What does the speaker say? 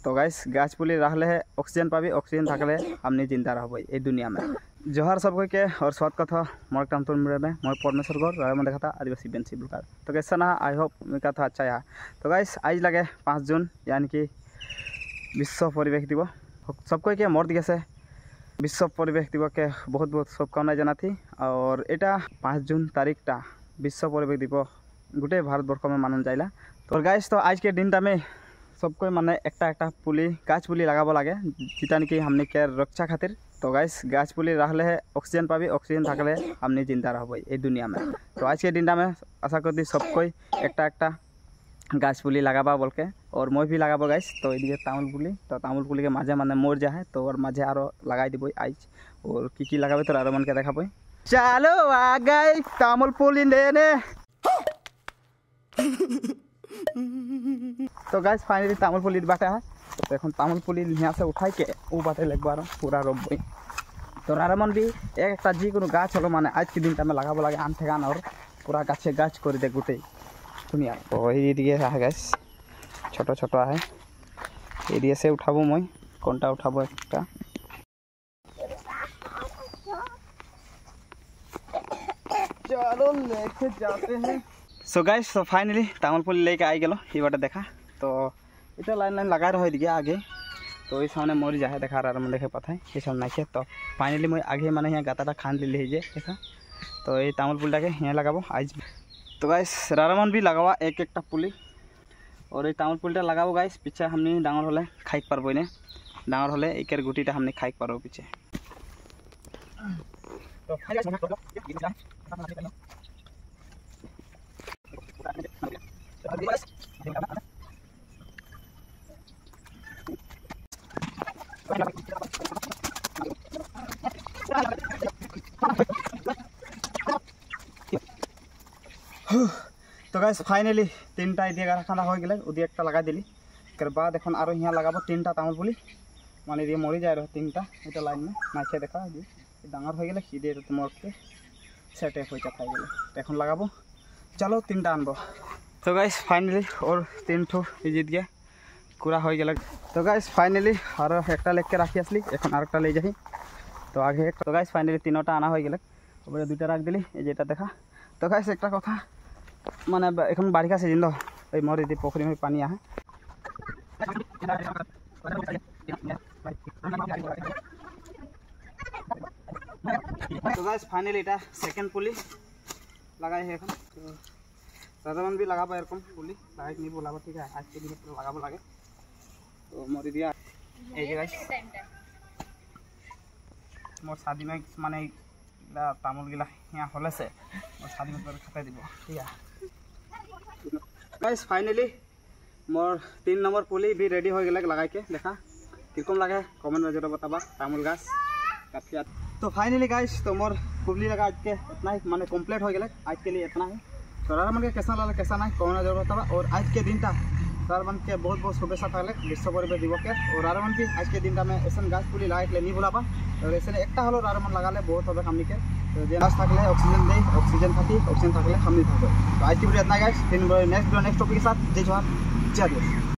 तो गाइस गाछ पुली रहले है ऑक्सीजन पाबी, ऑक्सीजन थाकले हमनी जिंदा रहबो ए दुनिया में। जोहार सब के और स्वागत कथा मोर काम तो में मैं परमेश्वर गौर राय मन देखा आदिवासी बेंसी बुलकार। तो कैसा ना आई होप मेरा कथा अच्छा है। तो गाइस आज लगे 5 जून यानी कि विश्व परिवेश दिवस सबको के मोर दिखे से विश्व परिवेश दिवस के बहुत बहुत शुभकामना जाना थी। और एटा 5 जून तारीखटा विश्व परिवेश दिवस गोटे भारतवर्ष में मानन जाइला। तो गाइस तो आज के दिन में सबको माने एक पुली गाछ पुली लगाबो लागे जिता कि हमने के रक्षा खातिर। तो गाइस गाछ पुली रहले है ऑक्सीजन पाबी, ऑक्सीजन थाकले हमने जिंदा रहबो ए दुनिया में। तो आज के दिन में आशा करती सबको एक गाछ पुली लगाबा बोल के और मैं भी लगाबो गाइस। तो ये तामुल पुली तो तामुल पुली के माঝে माने मोर जाए तो और माঝে आरो लगाई दिबो आज और की लगाबे तो आरो मन के देखाबो। चलो आ गई तामुल पुली लेने। तो गाइस फाइनली तामुल पुली बाटा है। तो এখন तामुल पुली यहाँ से उठाई के वो बाटे लगबार पूरा रोबई। तो रारमन भी एक जिको गाछ हलो माने आज के दिन में लगाबो लागे आन ठेगान और पूरा गाछे गाछ कर दे गोटे दुनिया। तो ये दिए है गाइस छोटो छोटो है ये से उठाबो मैं कोनटा उठाबो एकटा। चलो लेके जाते हैं। सो गाइस तो फाइनली तामुल पुली लेके आई गेलो ये बाटे देखा। तो इतना लाइन लाइन लगा रहा दिया आगे तो ये सामने मोरी जाए देखा रहा मन देखे पता है ये सब नाखे। तो फाइनली मैं आगे माने यहाँ गाता खान ले देखा। तो ये तामुल पुलिटा के यहाँ लगाबो आज। तो गाइस रारामन भी लगावा एक पुली और ये तामुल पुलिटा लगाबो गाइस पीछे हमने डांगर होले खाइक पारबो ने डांगर होले एकर गुटीटा हमने खाइक पारबो पीछे। तो गाइस फाइनली 3टा इदिया खाना हो गए उदी एक लगा दिली कर बाद एखन आरो यहाँ लगाबो 3टा तामुल पुली माने दिए मरी जाए 3टा এটা लाइन में नाचे देखा जी डांगर हो गए इदे तुमर के सेट हो जाता है गले एखन लगाबो। चलो 3टा आनबो। तो गाइस फाइनली और 3 ठो जीत गया पूरा हो गया। तो गाइस फाइनली और एक लेके राखी आसली एखन आरेकटा ले जाही। तो आगे तो गाइस फाइनली 3टा आना हो गए और 2टा राख दिली जेटा देखा। तो गाइस एक कथा माने एखन बारिशा सीजन तो मोर यदि पोखरी में पानी आए। तो गाइस फाइनली एटा सेकंड पुली लगाए है एखन। तो साधारण भी लगाबो एरकम पुली लगाई नहीं बोलाबो ठीक है आज के दिन तो लगाबो लागे। तो मोर दिया ए जे गाइस मोर शादी में माने तामुल गिला यहाँ होले से मोर शादी में खाता দিব ठीक है। गाइस फाइनली मोर 3 नंबर पुली भी रेडी हो गए लगा के देखा किरकम लगे कमेंट में जरूर बताबा तामुल गाछ काफिया। तो फाइनली गाइस तो मोर पुली लगा आज के इतना ही माने कंप्लीट हो गए आज के लिए इतना ही। तो रारमन के कैसा लगा कैसा नहीं कमेंट में जरूर बताबा। और आज के दिन रारमन के बहुत बहुत शुभेच्छा थाकले विश्व परिवेश दिवस के। और रारमन भी आज के दिन में ऐसा गाछ पुली लगा के नहीं भूलाबा और ऐसे एक हलो रारमन लगाले बहुत होबे हमनी के। तो जे गाछ थाकले ऑक्सीजन दे ऑक्सीजन थाकी ऑक्सीजन थाकले हमनी थाकबे। तो आज की वीडियो इतना गाइस फिर नेक्स्ट टॉपिक के साथ जय जोहार जय देश।